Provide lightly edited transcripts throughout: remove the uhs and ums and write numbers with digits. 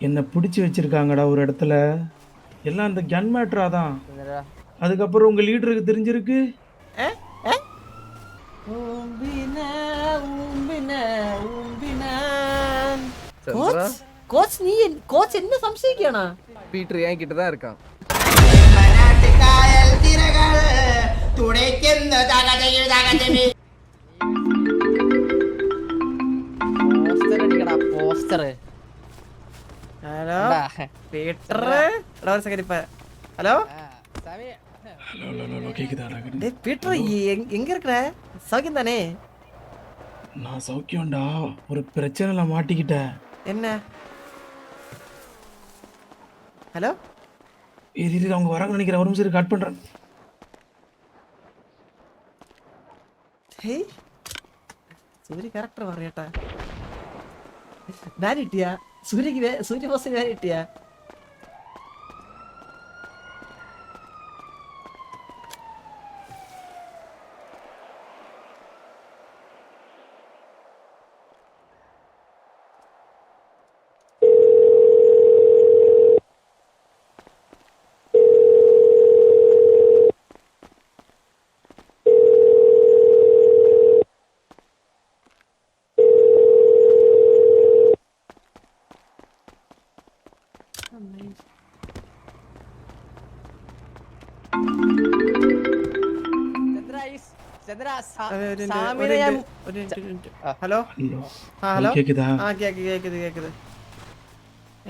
என்ன பிடிச்சு வச்சிருக்காங்கடா ஒரு இடத்துல. எல்லாம் அந்த கன் மேட்டரா தான். என்னடா? அதுக்கப்புறம் உங்க லீடருக்கு தெரிஞ்சிருக்கு. ஏ ஏ ஊம்பின ஊம்பின ஊம்பின ചന്ദ്ര കോച്ച് കോച്ച് നീ കോച്ച് എന്നെ സംശയിക്കാണോ? പീറ്റർ ഞാൻ കിட்ட தான் இருக்கான். മനാട്ടുകായൽ തിരകൾ തുണയ്ക്കുന്ന തകതയിൽ തകതമേ. പോസ്റ്റർ അടിക്കടാ പോസ്റ്റർ. ഹലോ പീറ്റർ, എടാ ഒരു സെക്കൻഡ് ഇപ്പ. ഹലോ சாமி ஹலோ ஹலோ ஹலோ கேக்குதாடா? டேய் பீட்டர், எங்க இருக்கற? சௌக்கியம் தானே? நான் சௌக்கியம்டா. ஒரு பிரச்சனைல மாட்டிக்கிட்டேன். என்ன? ஹலோ இரு அவங்க வராங்க நினைக்கிறேன். ஒரு நிமிஷம் கட் பண்றேன். ஹேய் സൂര്യ ക്യാരക്ടർ പറയട്ടാ. ഞാൻ കിട്ടിയ സൂര്യ ബോസ് ഞാൻ കിട്ടിയ. ചന്ദ്ര സാമിനെ ഞാൻ ഹലോ ഹലോ கேக்குதா? ആ കേக்குது.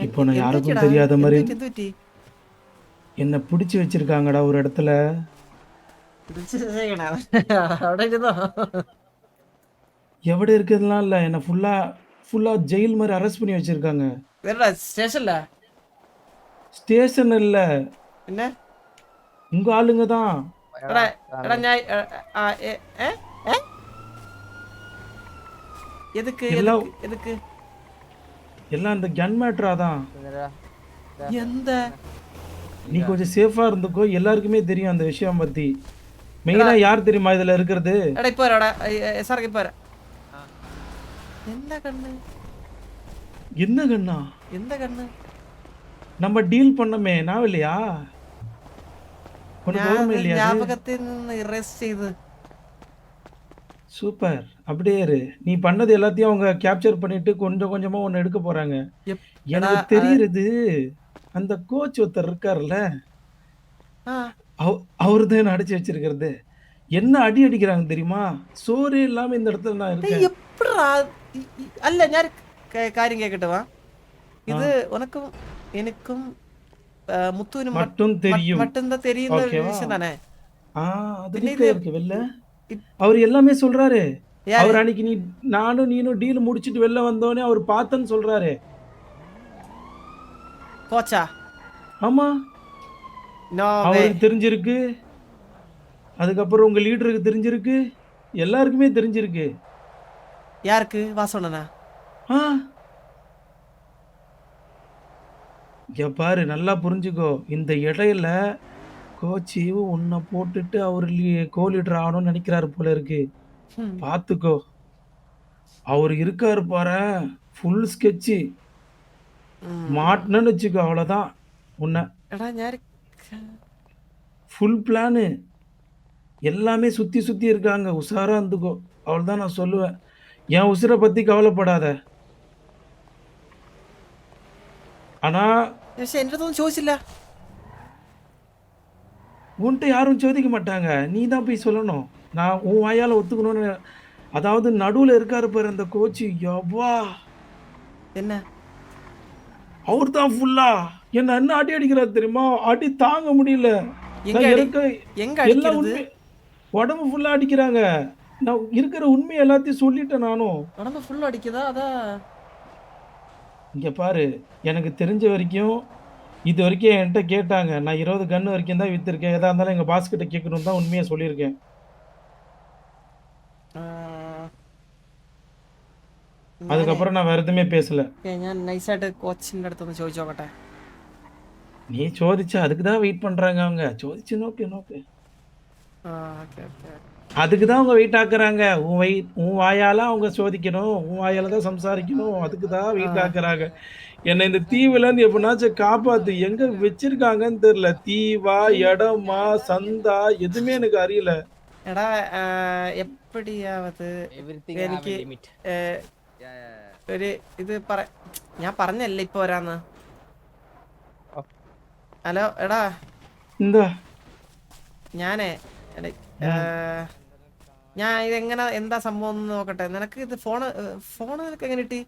இப்போ நான் யாருக்கும் தெரியாத மாதிரி എന്ത് പറ്റി? என்ன பிடிச்சு வச்சிருக்காங்கடா ஒரு இடத்துல. അവിടെ ഇരുന്നോ? எവിടെ இருக்கிறதுலாம் இல்ல. என்ன ஃபுல்லா ஜெயில் மாதிரி அரெஸ்ட் பண்ணி வச்சிருக்காங்க. വേറെടാ സ്റ്റേഷനില്ല. ஸ்டேஷன் இல்ல, പിന്നെ உங்க ஆளுங்க தான். എടാ എടാ ഞാൻ எதுக்கு எல்லாம் எதுக்கு எல்லாம் அந்த கன் மேட்டரா தான். என்னடா? எந்த நீ கொஞ்சம் சேஃபா இருந்துக்கோ. எல்லாருக்குமே தெரியும் அந்த விஷயம் பத்தி. மெயினா யார் தெரியுமா இதுல இருக்கிறது? എടാ ഇപ്പൊ വരാടാ സാർക്ക് ഇപ്പൊ വരാം. എന്താ കണ്ണ്? என்ன கண்ணா? എന്താ കണ്ണ്? நம்ம டீல் பண்ணமே நான் இல்லையா? உனக்கு ഞാൻ ஓர்மை இல்லையா? அது? ஞாபகத்தில் നിന്ന് ഇറേസ് ചെയ്ത്. சூப்பர். அப்படியே இரு. நீ பண்ணது எல்லாத்தையும் அவங்க கேப்சர் பண்ணிட்டு கொஞ்சம் கொஞ்சமா ஒன்னு எடுக்க போறாங்க. எனக்கு தெரியுது. அந்த கோச் ஒருத்தர் இருக்காருல்ல, அவரு தான் என்ன அடிச்சு வச்சிருக்கிறது. என்ன அடி அடிக்கிறாங்க தெரியுமா? சோறே இல்லாம இந்த இடத்துல நான் இருக்கேன். എപ്പോഴാ? അല്ല ഞാൻ കാര്യം കേക്കട്ടെ വാ. ഇത് ഉനക്കും എനിക്കും മുത്തുവിനും மட்டும் தெரியும். மட்டும்தான் தெரியுന്ന விஷயம் தானே? அது இருக்கு வெளில. அவர் எல்லாமே சொல்றாரு. அவர் அன்னைக்கு நீனும் டீல் முடிச்சிட்டு வெளில வந்தோடனே அவர் பார்த்தேன்னு சொல்றாரு. கோச்சா? ஆமா, அவருக்கு தெரிஞ்சிருக்கு. அதுக்கப்புறம் உங்க லீடருக்கு தெரிஞ்சிருக்கு. எல்லாருக்குமே தெரிஞ்சிருக்கு. யாருக்கு? வாசவண்ணனா? இங்க பாரு, நல்லா புரிஞ்சுக்கோ. இந்த இடையில கோச்சியும் உன்னை போட்டுட்டு அவர் கோ லீடர் ஆகணும்னு நினைக்கிறாரு போல இருக்கு. பார்த்துக்கோ. அவர் இருக்காரு பாரு, ஃபுல் ஸ்கெட்சு. மாட்டினு வச்சுக்கோ, அவ்வளோதான். உன்னை ஃபுல் பிளானு எல்லாமே சுற்றி இருக்காங்க. உஷாராக இருந்துக்கோ. அவ்வளோதான் நான் சொல்லுவேன். என் உசுரை பற்றி கவலைப்படாத. ஆனால் എൻ്റെ അടുത്തൊന്നും ചോദിച്ചില്ല. உன்கிட்ட யாரும் ചോദിக்க மாட்டாங்க. நீ தான் போய் சொல்லணும். நான் உன் வாயால் ஒத்துக்கணும்னு. அதாவது நடுவில் இருக்காரு பாரு அந்த கோச்சு. யப்பா, என்ன அவர் தான் ஃபுல்லா என்ன அடி அடிக்கிறாரு தெரியுமா? அடி தாங்க முடியல. எல்லாம் உண்மை, உடம்பு ஃபுல்லா அடிக்கிறாங்க. நான் இருக்கிற உண்மை எல்லாத்தையும் சொல்லிட்டேன். நானும் உடம்பு ஃபுல்லா அடிக்குதா? அதான் இங்க பாரு, எனக்கு தெரிஞ்ச வரைக்கும் இது வரைக்கும் என்கிட்ட கேட்டாங்க. நான் 20 கன்று வரைக்கும் தான் விற்றுருக்கேன். எதாக இருந்தாலும் எங்கள் பாஸ் கிட்ட கேட்கணும் தான் உண்மையாக சொல்லியிருக்கேன். அதுக்கப்புறம் நான் வேற எதுவுமே பேசல. ഞാൻ നൈസായിട്ട് കോച്ചിൻ്റെ അടുത്തൊന്ന് ചോദിച്ചു നോക്കട്ടെ. நீ சோதிச்சா அதுக்கு தான் வெயிட் பண்ணுறாங்க அவங்க. சோதிச்சு நோக்கு. ஓகே ஓகே அதுக்கு தான் அவங்க வெயிட் ஆக்குறாங்க. உன் வாயால அவங்க சோதிக்கணும். உன் வாயால தான் சம்சாரிக்கணும். அதுக்கு தான் வெயிட் ஆக்குறாங்க. என்ன இந்த தீவுலேருந்து எப்படினாச்சும் காப்பாத்து. எங்க வச்சிருக்காங்கன்னு தெரியல. தீவா, இடமா, சந்தா எதுவுமே எனக்கு அறியல. എടാ എപ്പടിയാവത് Everything have എനിക്ക് a limit. ഒരു ഇത് ഞാൻ പറഞ്ഞല്ലേ ഇപ്പൊ വരാന്ന്. ഹലോ എടാ இந்தா. ഞാനേ എടാ, ഞാൻ ഇതെങ്ങനെ എന്താ സംഭവം എന്ന് നോക്കട്ടെ. നിനക്ക് ഇത് ഫോണ് നിനക്ക് എങ്ങനെ കിട്ടി?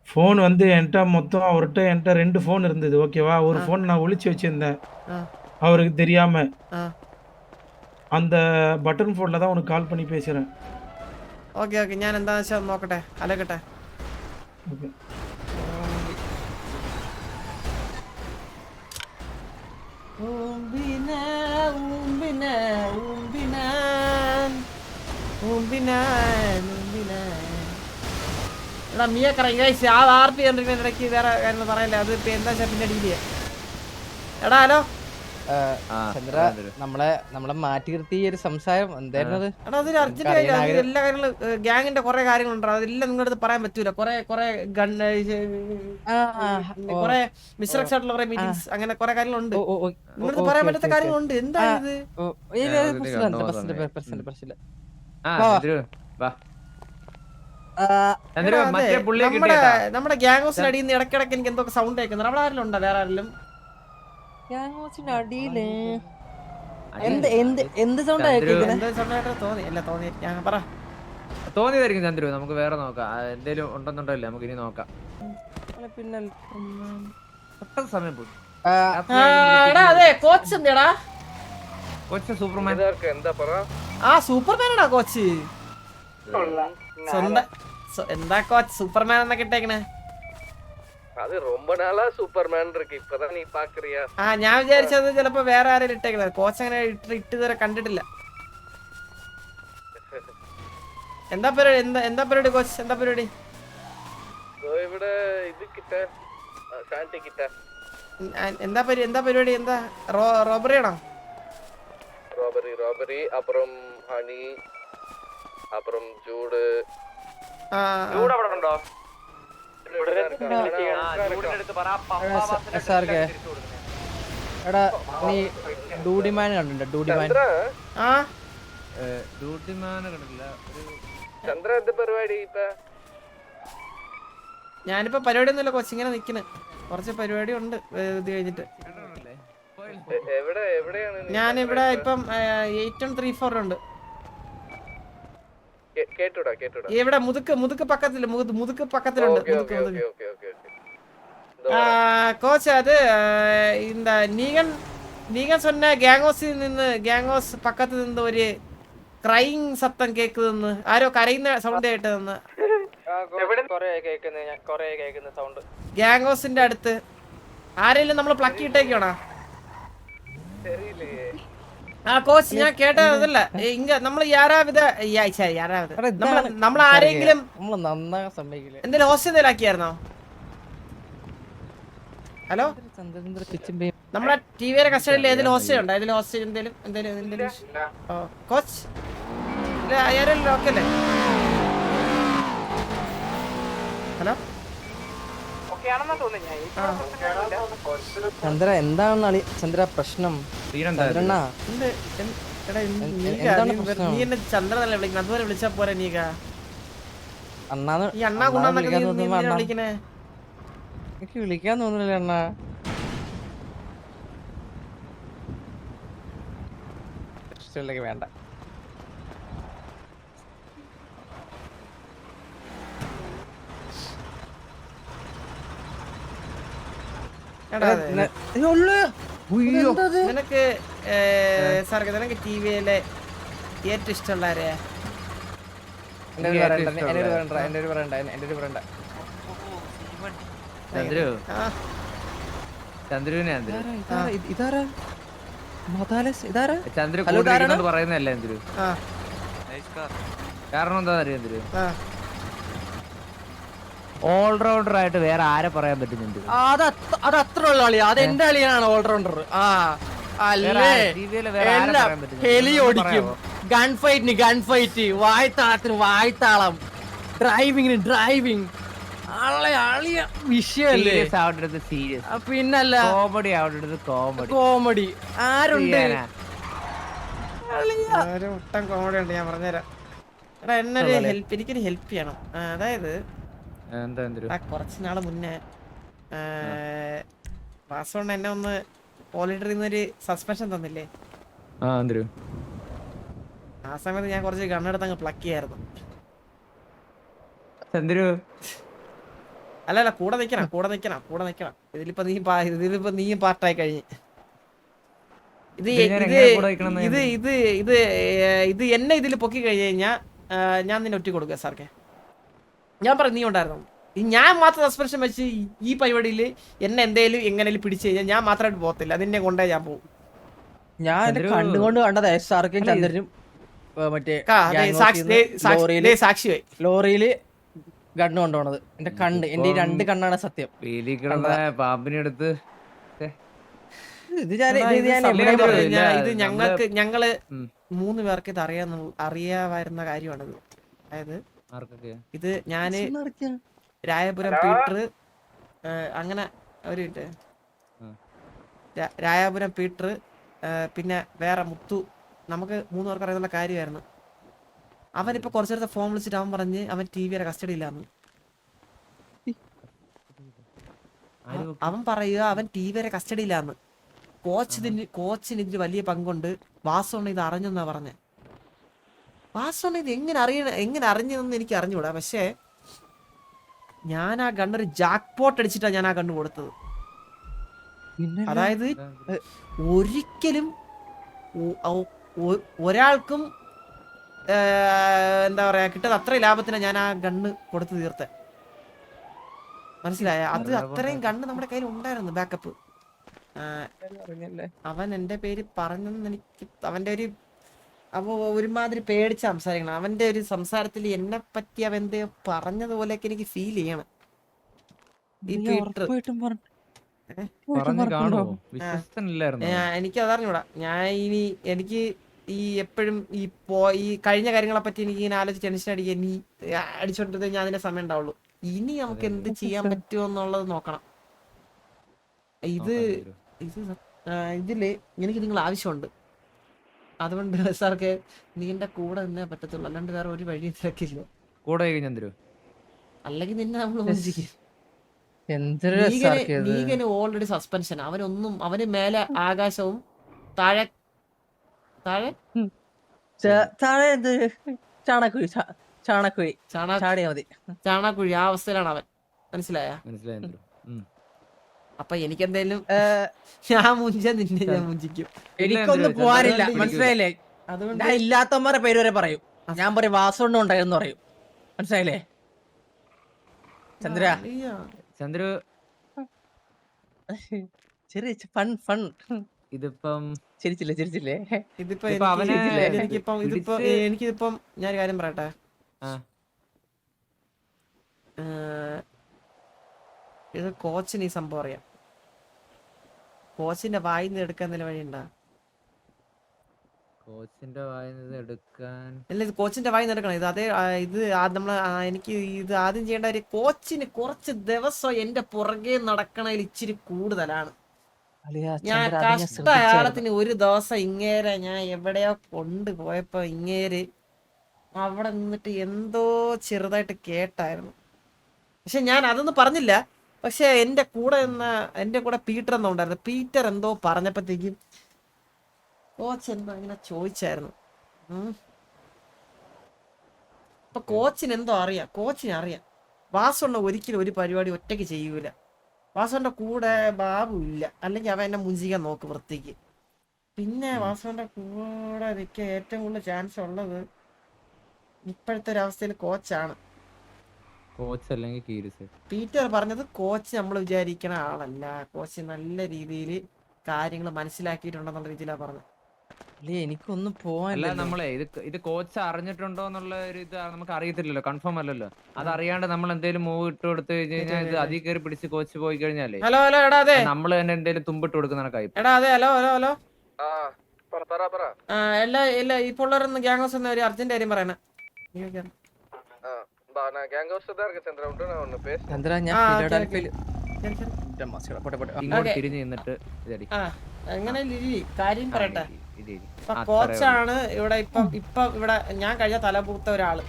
ஃபோன் வந்து என்ட்ட மொத்தம் அவர்ட்ட என்ட்ட 2 ஃபோன் இருந்தது. ஓகேவா? ஒரு ஃபோன் நான் ஒளிச்சு வச்சிருந்தேன். ആ அவருக்கு தெரியாம. ആ அந்த பட்டன் ஃபோன்ல தான் உனக்கு கால் பண்ணி பேசுறேன். ഓക്കെ ഓക്കെ, ഞാൻ എന്താന്ന് വെച്ചാൽ നോക്കട്ടെ, അലക്കട്ടെ. ஓகே. എടാ മിയ കറങ്ങി ആ RP കണ്ടിരിക്കുന്ന ഇടയ്ക്ക് വേറെ കാര്യങ്ങൾ പറയല്ലേ, അത് ഇപ്പൊ എന്താ വെച്ചാൽ പിന്നെ ഡീൽ ചെയ്യാം. എടാ ഹലോ ചന്ദ്ര, നമ്മളെ മാറ്റി നിർത്തി ഒരു സംസാരം എന്തായിരുന്നു അത്? എടാ അതൊരു അർജന്റ് കാര്യം. എല്ലാ കാര്യങ്ങളും ഗ്യാങ്ങിന്റെ കുറെ കാര്യങ്ങളുണ്ടോ, അതെല്ലാം നിങ്ങളുടെ അടുത്ത് പറയാൻ പറ്റൂല. കുറെ ഗൺ കുറെ മിസ്റക്സ് ആയിട്ടുള്ള കുറെ മീറ്റിംഗ്സ് അങ്ങനെ കുറെ കാര്യങ്ങളുണ്ട്. നിങ്ങളുടെ പറയാൻ പറ്റാത്ത കാര്യങ്ങളുണ്ട്. എന്താ ഇത്? നമ്മുടെ ഗ്യാങ് ഹൗസിന്റെ അടിയിൽ നിന്ന് ഇടയ്ക്കിടയ്ക്ക് എനിക്ക് എന്തൊക്കെ സൗണ്ട് കേൾക്കുന്നത്. അവിടെ ആരെങ്കിലും ഉണ്ടോ? വേറെ ആരെങ്കിലും? എന്ത് സൗണ്ട് തോന്നി അല്ല തോന്നി ഞാൻ പറ തോന്നിയതായിരിക്കും ചന്ദ്രു. നമുക്ക് വേറെ നോക്കാം. എന്തേലും ഉണ്ടെന്നുണ്ടല്ലേ, നമുക്ക് ഇനി നോക്കാം. പിന്നെ പെട്ടെന്ന് സമയം പോയി. അതെ കോച്ച് എന്തിടാ? കൊച്ചു സൂപ്പർമാൻ ആ സൂപ്പർമാനാടാ കോച്ച്. എന്താ കോച്ച് സൂപ്പർമാൻ എന്നൊക്കെ ഇട്ടേക്കണേ? അത് ரொம்ப நாளா சூப்பர்மேன் இருக்கு, இப்பதான் நீ பாக்குறியா? ഞാൻ വിചാരിച്ചത് ചിലപ്പോ വേറെ ആരെങ്കിലും ഇട്ടേക്കണേ. കോച്ച് അങ്ങനെ ഇട്ട് ഇതുവരെ കണ്ടിട്ടില്ല. എന്താ പരിപാടി? എന്താ പരിപാടി കോച്ച്? എന്താ പരിപാടി? ഇവിടെ ഇത് കിട്ട ശാന്തി കിട്ട എന്താ പരിപാടി? എന്താ റോബറി ആണോ? റോബറി അപ്പുറം ഹണി അപ്പുറം ചൂട്. ചൂട് അവിടെ ഉണ്ടോ? എടാ നീ ഡൂഡിമാൻ കണ്ടിട്ടുണ്ടോ? ഡൂഡിമാൻ കണ്ടില്ല. ചന്ദ്ര എന്ത് പരിപാടി ഇപ്പൊ? ഞാനിപ്പോ പരിപാടി ഒന്നുമില്ല കോച്ച്, ഇങ്ങനെ നിക്കണ്. കുറച്ച് പരിപാടി ഉണ്ട് ഇത് കഴിഞ്ഞിട്ട്. എവിടെയാണ്? ഞാനിവിടെ ഇപ്പം 8134 ഉണ്ട്. കേട്ടൂടാ ഇവിടെ മുതുക്ക് പക്കത്തിലുണ്ട്. മുതുക്ക് கோச் அது இந்த நீங்க சொன்ன கேங் ஹவுஸ் பக்கத்துல இருந்து ஒரு ക്രൈയിങ് സത്തം കേൾക്കുന്നെന്ന്, ആരോ കരയുന്ന സൗണ്ട് കേട്ടതെന്ന്. ഗ്യാങ് ഹൗസിന്റെ അടുത്ത് ആരെങ്കിലും നമ്മൾ പ്ലക്കി ഇട്ടേക്കണോ? ആ കോച്ച് ഞാൻ കേട്ടതല്ല. നമ്മൾ നമ്മൾ ആരെങ്കിലും എന്തെങ്കിലും ഹോസ്റ്റ് എന്തെങ്കിലും ആക്കിയായിരുന്നോ? ഹലോ, നമ്മളെ ടിവിയുടെ കസ്റ്റഡിയിൽ ഏതെങ്കിലും ഹോസ്റ്റൽ ഉണ്ടോ? ഏതെങ്കിലും ഹോസ്റ്റൽ എന്തെങ്കിലും കോച്ച് ആയാലും ഓക്കെ അല്ലേ? ഹലോ ചന്ദ്ര എന്താണ് ചന്ദ്ര പ്രശ്നം? നീ എന്നെ ചന്ദ്രനല്ലേ വിളിക്കണം? അതുപോലെ വിളിച്ചാ പോരാ? നീക ഈ അണ്ണാ കുണ്ണാന്നൊക്കെ വിളിക്കണേ. എനിക്ക് വിളിക്കാൻ തോന്നുന്നില്ല അണ്ണാ. വേണ്ട നിനക്ക് സാർക്ക് നിനക്ക് ടിവിയിലെ ഏറ്റവും ഇഷ്ടമുള്ള ആരെയാ? ചന്ദ്രുവിനെ ചന്ദ്രു പറയുന്നല്ലേ ചന്ദ്രു. കാരണം എന്താ അറിയാം ചന്ദ്രു, ഓൾറൗണ്ടർ ആയിട്ട് വേറെ ആരെ പറയാൻ പറ്റുന്നുണ്ട്? അത് അത്ര ഉള്ള കളിയാ. അത് എന്റെ കളിയാണ് ഓൾറൗണ്ടർ. അല്ലേ TVL വേറെ ആരെ എല്ലാം പറയാൻ പറ്റും? ഹെലി ഒന്ന് ഓടിക്കും, ഗൺ ഫൈറ്റ്, വായ്ത്താളത്തിന് വായ്ത്താളം, ഡ്രൈവിംഗ് അളിയ വിഷയല്ലേ. Serious ആവണ്ടത് serious. പിന്നല്ല Comedy ആവണ്ടത് comedy. കോമഡി ആരുണ്ട് ചെയ്യാനാ? ഒരു മുട്ടൻ കോമഡി ഉണ്ട്, ഞാൻ പറഞ്ഞുതരാം. എടാ എന്നൊരു ഹെൽപ്പ്, എനിക്കൊരു ഹെൽപ്പ് ചെയ്യണം. അതായത് എന്താ ചന്ദ്രു? കുറച്ച് നാള് മുന്നേ വാസോണ്ട് എന്നെ ഒന്ന് പോളിറ്ററിന്നൊരു സസ്പെൻഷൻ തന്നില്ലേ? ചന്ദ്രു ആ സമയത്ത് ഞാൻ കുറച്ച് ഗണ്ണെടുത്ത് അങ്ങ് പ്ലക്ക് ചെയ്യായിരുന്നു. ചന്ദ്രു അല്ല കൂടെ നിക്കണം. ഇതിലിപ്പോ നീയും പാർട്ടായി കഴിഞ്ഞ്. ഇത് ഞാൻ ഇത് എങ്ങനെ കൂടെ നിക്കണമെന്ന് ഇത് ഇത് ഇത് ഇത് എന്നെ ഇതിൽ പൊക്കി കഴിഞ്ഞ് കഴിഞ്ഞാ ഞാൻ നിന്നെ ഒറ്റ കൊടുക്കുക സാർക്കെ. ഞാൻ പറഞ്ഞു നീ ഉണ്ടായിരുന്നു. ഞാൻ മാത്രം സസ്പെൻഷൻ വെച്ച് ഈ പരിപാടിയിൽ എന്നെ എന്തേലും എങ്ങനെയും പിടിച്ചു കഴിഞ്ഞാൽ ഞാൻ മാത്രമായിട്ട് പോകത്തില്ല, അതിനെ കൊണ്ടേ ഞാൻ പോകും. ഞാൻ എന്റെ കണ്ണുകൊണ്ട് കണ്ടത് SRK ചന്ദ്രനും മറ്റേ സാക്ഷിയായി ലോറിയില് ഗണ്ണ് കൊണ്ടുപോണത്. എന്റെ എന്റെ ഈ 2 കണ്ണാണ് സത്യം. പാമ്പിനെ എടുത്ത് ഇത് ഞാൻ എവിടെ ഇത് ഞങ്ങള് 3 പേർക്ക് ഇത് അറിയാമായിരുന്ന കാര്യമാണിത്. അതായത് ഇത് ഞാന് രായപുരം പീറ്റർ, അങ്ങനെ ഒരു രായപുരം പീറ്റർ, പിന്നെ വേറെ മുത്തു, നമുക്ക് 3 പേർക്ക് അറിയാനുള്ള കാര്യമായിരുന്നു. അവനിപ്പോ കുറച്ചു നേരത്തെ ഫോൺ വിളിച്ചിട്ട് അവൻ പറഞ്ഞ് അവൻ TVയുടെ കസ്റ്റഡിയിലാന്ന്. അവൻ പറയുക അവൻ TVയുടെ കസ്റ്റഡിയിലാന്ന്. കോച്ചിന് ഇതിന് വലിയ പങ്കുണ്ട്. വാസോണ് ഇത് അറിഞ്ഞെന്നാ പറഞ്ഞെ. വാസോണ് ഇത് എങ്ങനെ അറിഞ്ഞതെന്ന് എനിക്ക് അറിഞ്ഞൂടാ. പക്ഷേ ഞാൻ ആ ഗണ്ണൊരു ജാക്ക് പോട്ട് അടിച്ചിട്ടാ ഞാൻ ആ ഗണ്ണ് കൊടുത്തത്. അതായത് ഒരിക്കലും ഒരാൾക്കും എന്താ പറയാ കിട്ടുന്ന അത്ര ലാഭത്തിനാ ഞാൻ ആ ഗണ്ണ് കൊടുത്തു തീർത്തെ. മനസ്സിലായ? അത് അത്രയും ഗണ്ണ് നമ്മുടെ കയ്യിൽ ഉണ്ടായിരുന്നു ബാക്കപ്പ്. അവൻ എന്റെ പേര് പറഞ്ഞെന്ന് എനിക്ക് അവന്റെ ഒരുമാതിരി പേടിച്ച് സംസാരിക്കണം. അവന്റെ ഒരു സംസാരത്തിൽ എന്നെ പറ്റി അവൻ എന്തോ പറഞ്ഞതുപോലെയൊക്കെ എനിക്ക് ഫീൽ ചെയ്യണം. എനിക്ക് അതറിഞ്ഞൂടാ. എനിക്ക് ഈ എപ്പോഴും ഈ കഴിഞ്ഞ കാര്യങ്ങളെ പറ്റി എനിക്ക് ഇങ്ങനെ ആലോചിച്ച് ടെൻഷൻ അടിക്കുക, നീ അടിച്ചോണ്ടിരുന്ന ഞാൻ അതിന്റെ സമയം ഉണ്ടാവുള്ളൂ. ഇനി നമുക്ക് എന്ത് ചെയ്യാൻ പറ്റുമോ എന്നുള്ളത് നോക്കണം. ഇതില് എനിക്ക് നിങ്ങൾ ആവശ്യമുണ്ട്. അതുകൊണ്ട് സാർക്ക് നീന്റെ കൂടെ നിന്നേ പറ്റത്തുള്ളൂ, അല്ലാണ്ട് വേറെ ഒരു വഴി തിരക്കില്ല. അല്ലെങ്കിൽ നിന്നെ നമ്മൾ നീകന് ഓൾറെഡി സസ്പെൻഷൻ. അവന് മേലെ ആകാശവും താഴെ ചാണാക്കുഴി ആ അവസ്ഥയിലാണ് അവൻ. മനസ്സിലായ? അപ്പൊ എനിക്ക് എന്തായാലും ഞാൻ നിന്നെ ഞാൻ മുഞ്ചിക്കും. എനിക്കൊന്നും പോവാനില്ല, മനസ്സിലായില്ലേ? അതുകൊണ്ട് ഇല്ലാത്തവന്മാരെ പേര് വരെ പറയും. ഞാൻ പറയും വാസോണ്ട് ഉണ്ടായിരുന്നു പറയും. മനസ്സിലായില്ലേ ചന്ദ്രു? ചെറിയ ഫൺ. ഇതിപ്പം ചിരിച്ചില്ലേ? എനിക്കിപ്പം ഞാൻ ഒരു കാര്യം പറയട്ടെ. ഇത് കോച്ചിന് ഈ സംഭവം അറിയാം. കോച്ചിന്റെ വായിന്ന് എടുക്കാൻ എന്തെങ്കിലും വഴിയുണ്ടോ? കോച്ചിന്റെ വായിന്ന് എടുക്കാൻ അല്ല, ഇത് കോച്ചിന്റെ വായിന്ന് എടുക്കണം. ഇത് എനിക്ക് ഇത് ആദ്യം ചെയ്യേണ്ട ഒരു കോച്ചിന് കുറച്ച് ദിവസം എന്റെ പുറകെ നടക്കണതിൽ ഇച്ചിരി കൂടുതലാണ്. ഞാൻ കഷ്ടകാലത്തിന് ഒരു ദിവസം ഇങ്ങേരെ ഞാൻ എവിടെയോ കൊണ്ടുപോയപ്പോ ഇങ്ങേര് അവിടെ നിന്നിട്ട് എന്തോ ചെറുതായിട്ട് കേട്ടായിരുന്നു. പക്ഷെ ഞാൻ അതൊന്നും പറഞ്ഞില്ല. പക്ഷെ എന്റെ കൂടെ പീറ്റർ എന്തോ ഉണ്ടായിരുന്നു. പീറ്റർ എന്തോ പറഞ്ഞപ്പോഴത്തേക്കും കോച്ച് എന്തോ ഇങ്ങനെ ചോദിച്ചായിരുന്നു. അപ്പൊ കോച്ചിന് എന്തോ അറിയാം. വാസുണ്ണ ഒരിക്കലും ഒരു പരിപാടി ഒറ്റയ്ക്ക് ചെയ്യൂല. വാസുവിന്റെ കൂടെ ബാബു ഇല്ല, അല്ലെങ്കിൽ അവൻ എന്നെ മുഞ്ചിക്കാൻ നോക്ക് വൃത്തിക്ക്. പിന്നെ വാസുവിന്റെ കൂടെ നിൽക്കാൻ ഏറ്റവും കൂടുതൽ ചാൻസ് ഉള്ളത് ഇപ്പോഴത്തെ ഒരു അവസ്ഥയിൽ കോച്ചാണ്. പീറ്റർ പറഞ്ഞത് കോച്ച് നമ്മൾ വിചാരിക്കണ ആളല്ല. കോച്ച് നല്ല രീതിയിൽ കാര്യങ്ങൾ മനസ്സിലാക്കിയിട്ടുണ്ടെന്നുള്ള രീതിയിലാണ് പറഞ്ഞത്. എനിക്കൊന്നും പോവാനില്ല. നമ്മളെ ഇത് കോച്ച് അറിഞ്ഞിട്ടുണ്ടോ എന്നുള്ള ഒരു ഇത് നമുക്ക് അറിയത്തില്ലല്ലോ, കൺഫേം അല്ലല്ലോ. അത് അറിയാണ്ട് നമ്മൾ എന്തെങ്കിലും മൂവ് ഇട്ട് കൊടുത്തു കഴിഞ്ഞാൽ ഇത് അതി കയറി പിടിച്ച് കോച്ച് പോയി കഴിഞ്ഞാലേ ഹലോ എടാ, അതെ നമ്മൾ തന്നെ എന്തെങ്കിലും തുമ്പിട്ട് കൊടുക്കുന്ന കണക്കായി. എടാ അതെ, ഹലോ എല്ലാ ഇപ്പൊ ഉള്ളവരൊന്ന് ഗ്യാങ് ഹൗസ് ഒരു അർജന്റ് കാര്യം പറയണേ. ചന്ദ്ര ഞാൻ ആ, ഓക്കേ, ഫിലാഡൽഫിയയിൽ ഇങ്ങോട്ട് തിരിഞ്ഞ് നിന്നിട്ട് ഇതടി. എങ്ങനെ ലിലി കാര്യം പറയട്ടെ. ഇരി. ഇപ്പൊ കോച്ചാണ് ഇവിടെ ഇപ്പൊ ഇവിടെ ഞാൻ കഴിഞ്ഞ തലപൂത്ത ഒരാള്.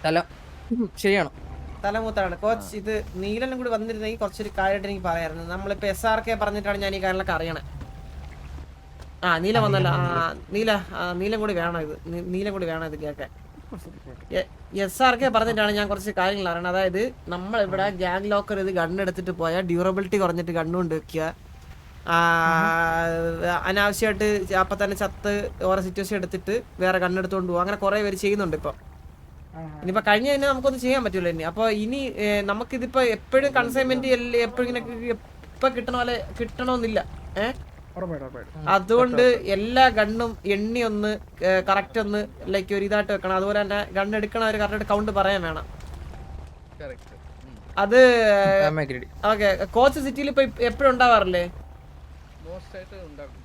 തല ശരിയാണോ? തലമൂത്താണ് കോച്ച്. ഇത് നീലനും കൂടി വന്നിരുന്നെങ്കിൽ കുറച്ചൊരു കാര്യമായിട്ട് എനിക്ക് പറയായിരുന്നു. നമ്മളിപ്പോ SRK പറഞ്ഞിട്ടാണ് ഞാൻ ഈ കാര്യങ്ങളൊക്കെ അറിയണേ. നീല വന്നല്ലോ. നീലം കൂടി വേണം ഇത്. നീലം കൂടി വേണം ഇത് കേൾക്കാൻ. SRK പറഞ്ഞിട്ടാണ് ഞാൻ കുറച്ച് കാര്യങ്ങൾ അറിയണം. അതായത് നമ്മളിവിടെ ഗ്യാങ് ലോക്കർ ഇത് ഗണ്ണെടുത്തിട്ട് പോയാൽ ഡ്യൂറബിലിറ്റി കുറഞ്ഞിട്ട് ഗണ്ണുകൊണ്ട് വെക്കുക. അനാവശ്യമായിട്ട് അപ്പൊ തന്നെ ചത്ത് ഓരോ സിറ്റുവേഷൻ എടുത്തിട്ട് വേറെ ഗണ്ണെടുത്തോണ്ട് പോകും. അങ്ങനെ കുറെ പേര് ചെയ്യുന്നുണ്ട് ഇപ്പൊ. ഇനിയിപ്പോ കഴിഞ്ഞ തന്നെ നമുക്കൊന്നും ചെയ്യാൻ പറ്റൂല ഇനി. അപ്പൊ ഇനി നമുക്കിതിപ്പോ എപ്പോഴും കൺസൈൻമെന്റ് എപ്പോഴും ഇങ്ങനെ ഇപ്പൊ കിട്ടണ പോലെ കിട്ടണമെന്നില്ല. അതുകൊണ്ട് എല്ലാ ഗണ്ണും എണ്ണി ഒന്ന് കറക്റ്റ് ഒന്ന് ലൈക്ക് ഒരു ഇതായിട്ട് വെക്കണം. അതുപോലെ തന്നെ ഗണ്ണ് എടുക്കണ ഒരു കറക്റ്റ് കൗണ്ട് പറയാൻ വേണം. അത് ഓക്കെ. കോച്ച് സിറ്റിയിൽ ഇപ്പൊ എപ്പോഴും ഉണ്ടാവാറില്ലേ?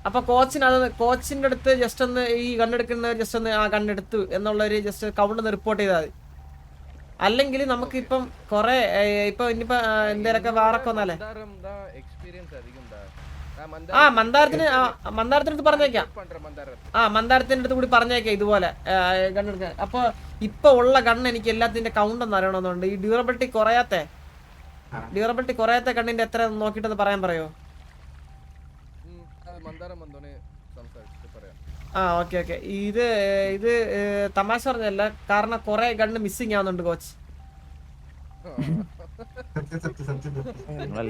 അപ്പൊ കോച്ചിന്റെ അടുത്ത് ജസ്റ്റ് ഒന്ന് ഈ ഗണ്ണെടുക്കുന്നവർ ജസ്റ്റ് ഒന്ന് ആ ഗണ്ണെടുത്തു എന്നുള്ളൊരു ജസ്റ്റ് കൗണ്ട് ഒന്ന് റിപ്പോർട്ട് ചെയ്താൽ മതി. അല്ലെങ്കിൽ നമുക്ക് ഇപ്പം കൊറേ ഇപ്പൊ ഇനിയിപ്പോ എന്തേലൊക്കെ വാറൊക്കെ വന്നാലേ മന്ദാരത്തിന്റെ അടുത്ത് പറഞ്ഞേക്കാം. മന്ദാരത്തിന്റെ അടുത്ത് കൂടി പറഞ്ഞേക്കാം ഇതുപോലെ ഗണ്ണെടുക്കാൻ. അപ്പൊ ഇപ്പൊ ഉള്ള ഗണ്ണ് എനിക്ക് എല്ലാത്തിന്റെ കൗണ്ട് ഒന്ന് അറിയണമെന്നുണ്ട്. ഈ ഡ്യൂറബിലിറ്റി കുറയാത്ത ഗണ്ണിന്റെ എത്ര നോക്കിട്ടെന്ന് പറയാൻ പറയോ? ഓക്കെ. ഇത് തമാശ പറഞ്ഞല്ല. കാരണം കൊറേ ഗണ്ണ് മിസ്സിംഗ് ആവുന്നുണ്ട് കോച്ച്.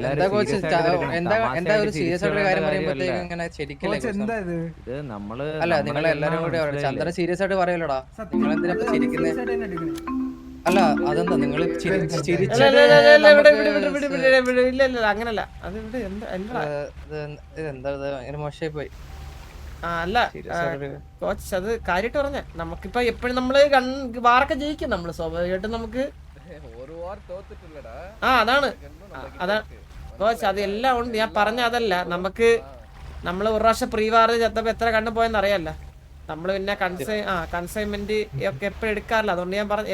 എന്താ കോച്ച് എന്താ ഒരു സീരിയസ് ആയിട്ടുള്ള കാര്യം പറയുമ്പോഴത്തേക്ക് ഇങ്ങനെ ശരിക്കല്ലേ? അല്ല നിങ്ങൾ എല്ലാരും കൂടി ചന്ദ്ര സീരിയസ് ആയിട്ട് പറയലോടാ. നിങ്ങൾ എന്തിനാ ചിരിക്കുന്നേ? അല്ല അതെന്താ നിങ്ങൾ ഇല്ല അങ്ങനല്ല. അത് എന്താ ഭയങ്കര മോശമായി പോയി. അല്ല കോച്ച് അത് കാര്യമായിട്ട് പറഞ്ഞ നമുക്കിപ്പോ എപ്പോഴും നമ്മള് വാറൊക്കെ ജയിക്കും നമ്മള് സ്വാഭാവികമായിട്ടും. നമുക്ക് അതാണ് കോച്ച് അതെല്ലാം ഉണ്ട്. ഞാൻ പറഞ്ഞ അതല്ല. നമ്മള് ഒരു പ്രാവശ്യം പ്രീ വാർ ചത്തപ്പോ എത്ര കണ്ണു പോയെന്ന് അറിയാല്ല. നമ്മള് പിന്നെ കൺസൈൻമെന്റ് ഒക്കെ എപ്പോഴും എടുക്കാറില്ല. അതുകൊണ്ട് ഞാൻ പറഞ്ഞു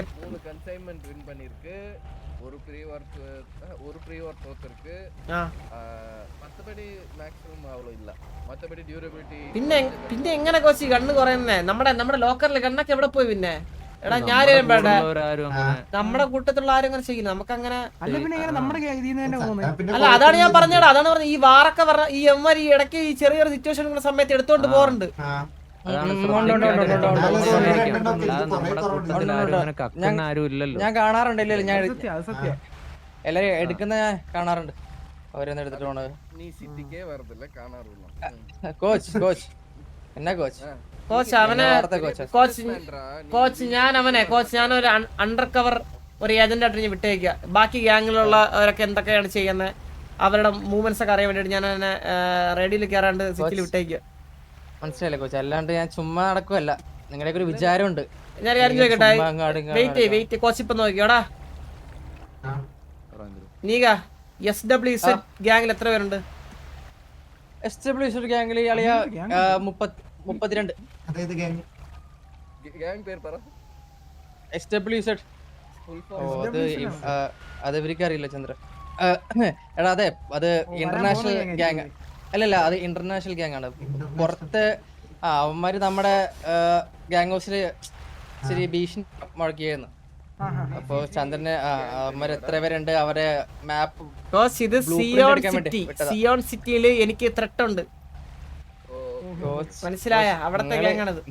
പിന്നെ എങ്ങനെ കോച്ച് ഗണ്ണ് കുറയുന്നേ? നമ്മുടെ ലോക്കറിലെ ഗണ്ണൊക്കെ എവിടെ പോയി? പിന്നെ എടാ ഞാൻ നമ്മുടെ കൂട്ടത്തിലുള്ള ആരും അങ്ങനെ ചെയ്യില്ല. നമുക്ക് അങ്ങനെ അല്ല. അതാണ് ഞാൻ പറഞ്ഞത്. അതാണ് പറഞ്ഞത്. ഈ വാറൊക്കെ പറഞ്ഞ ഈ എമ്മാര് ഈ ഇടയ്ക്ക് ഈ ചെറിയൊരു സിറ്റുവേഷൻ സമയത്ത് എടുത്തോണ്ട് പോറുണ്ട്. ഞാൻ കാണാറുണ്ട്. ഇല്ലല്ലോ ഞാൻ എല്ലാരും എടുക്കുന്ന കാണാറുണ്ട്. അവരൊന്നും എടുത്തിട്ട് പോണത്. കോച്ച് എന്നാ കോച്ച് ഞാനൊരു അണ്ടർ കവർ ഒരു ഏജന്റ് ആയിട്ട് ഞാൻ വിട്ടേക്കുക. ബാക്കി ഗ്യാങ്ങിലുള്ളവരൊക്കെ എന്തൊക്കെയാണ് ചെയ്യുന്നത് അവരുടെ മൂവ്മെന്റ്സ് ഒക്കെ അറിയാൻ വേണ്ടിട്ട് ഞാൻ അതിനെ റേഡിയോയിൽ കയറാണ്ട് സിറ്റിയിൽ വിട്ടേക്കുക. മനസ്സിലായില്ലേ കോച്ച്? അല്ലാണ്ട് ഞാൻ ചുമ്മാ നടക്കുമല്ല. നിങ്ങളുടെ ഒരു വിചാരമുണ്ട്. ഞാൻ കാര്യം ചോദിക്കട്ടെ? വെയിറ്റ് കോച്ച് ഇപ്പൊ നോക്കിയോടാ. നീക SWZ ഗ്യാങ്ങിൽ എത്ര പേരുണ്ട്? SWZ ഗ്യാങ്ങിൽ 32. SWZ അത് ഇവർക്ക് അറിയില്ല ചന്ദ്ര. എടാ അതെ അത് ഇന്റർനാഷണൽ ഗ്യാങ്. അല്ലല്ല അത് ഇന്റർനാഷണൽ ഗ്യാങ് ആണ്. പുറത്ത് അവന്മാര് നമ്മുടെ ഗ്യാങ് ഹൗസില് ശരി ഭീഷണി മുഴക്കിയായിരുന്നു. അപ്പൊ ചന്ദ്രന് അവന്മാര് എത്ര പേരുണ്ട് അവരെ മാപ്പ് ഇത് സിയോൺ സിറ്റിയില് എനിക്ക് ത്രെട്ട് ഉണ്ട്. മനസ്സിലായ? അവിടത്തെ ഗ്യാങ്ങാണത്.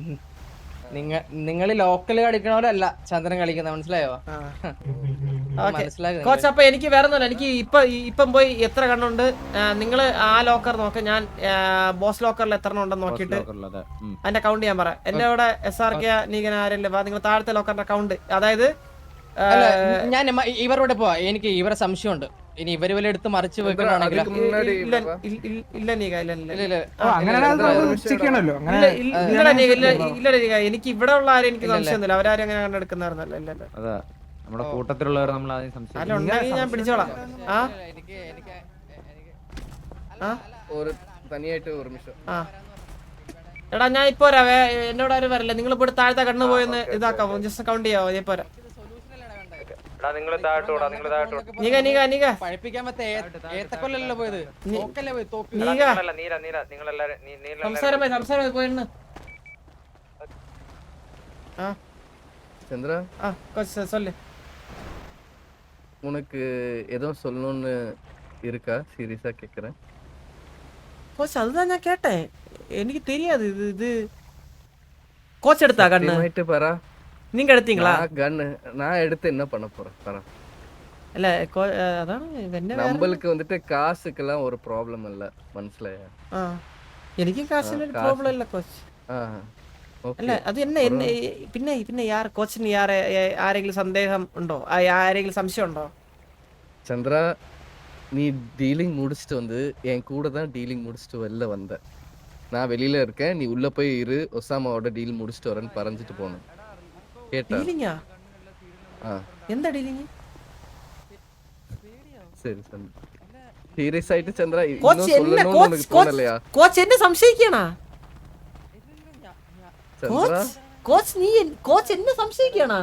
നിങ്ങൾ ലോക്കല് കളിക്കണവരല്ല ചന്ദ്രൻ കളിക്കുന്ന. മനസ്സിലായോ? കോച്ച് അപ്പൊ എനിക്ക് വേറെ ഒന്നുമില്ല. എനിക്ക് ഇപ്പം പോയി എത്ര കണ്ണുണ്ട് നിങ്ങള് ആ ലോക്കർ നോക്ക. ഞാൻ ബോസ് ലോക്കറിൽ എത്ര ഉണ്ടെന്ന് നോക്കിയിട്ട് അതിന്റെ കൗണ്ട് ഞാൻ പറയാം. എന്റെ അവിടെ SRK നീകന ആരല്ലേ നിങ്ങൾ താഴത്തെ ലോക്കറിന്റെ കൗണ്ട്. അതായത് ഞാൻ ഇവരോട് പോവാ. എനിക്ക് ഇവരെ സംശയമുണ്ട്. ഇനി ഇവര് വല്ല എടുത്ത് മറിച്ച് വെക്കണമെങ്കിൽ എനിക്ക് ഇവിടെ ഉള്ള ആരും എനിക്ക് സംശയമൊന്നുമില്ല. അവരാരും അങ്ങനെ കണ്ടെടുക്കുന്നതായിരുന്നല്ലോ. നമ്മുടെ കൂട്ടത്തിലുള്ളവർ നമ്മൾ ആദ്യം സംശയം അല്ല ഉണ്ടെങ്കിൽ ഞാൻ പിടിച്ചോളാം. തനിയായിട്ട് ഒരു നിമിഷം. ആ എടാ ഞാൻ ഇപ്പൊ വരാം, എന്നോട് ആരും വരില്ല. നിങ്ങൾ ഇവിടെ താഴത്തെ കണ്ണ് പോയെന്ന് ഇതാക്കാം, ജസ്റ്റ് കൗണ്ട് ചെയ്യാവോ? ഞാൻ പോരാ. നീക നീക നീക പഴിപ്പിക്കാൻ പറ്റ ഏത്തക്കൊല്ലല്ലോ പോയത്, തോക്കല്ലേ പോയി, തോക്ക്. നീക സംസാരം പോയെന്ന്. ആ சந்திரா, ஆ கொஞ்சம் சொல்லு. உனக்கு ஏதோ சொல்லணும்னு இருக்கா? சீரியஸா கேக்குறேன். கோச் அதுதான் நான் கேட்டேன், எனக்கு தெரியாது. இது கோச் எடுத்தா கண்ணு? சத்தியமாயிட்டு பாரா. நீங்க எடுத்தீங்களா? கண்ணு நான் எடுத்து என்ன பண்ண போறேன் பாரா. இல்ல அதான் என்ன நம்மளுக்கு வந்துட்டு காசுக்கெல்லாம் ஒரு ப்ராப்ளம் இல்ல, മനസ്സിലായോ? എനിക്കും കാശിന് ഒരു പ്രോബ്ലം ഇല്ല കോച്ച്. അല്ല അത് എന്നെ പിന്നെ പിന്നെ കോച്ചിന് ആരെങ്കിലും സന്ദേഹം ഉണ്ടോ, ആരെങ്കിലും സംശയം ഉണ്ടോ? சந்திரா, நீ டீலிங் முடிச்சுட்டு வந்து என் கூட தான் டீலிங் முடிச்சுட்டு வெளில வந்த. நான் வெளியில இருக்கேன், நீ உள்ள போய் இரு, ஒசாமாவோட டீல் முடிச்சுட்டு வரேன்னு பறஞ்சிட்டு போனேன். கேட்டா? டீலிங்கா? எந்த டீலிங்? சரி சந்திரா, சீரியஸ் ஆயிட்டு சந்திரா. கோச் என்ன கோச் என்ன സംശയിക്കണா? கோச் நீ கோச் என்ன സംശയിക്കണா?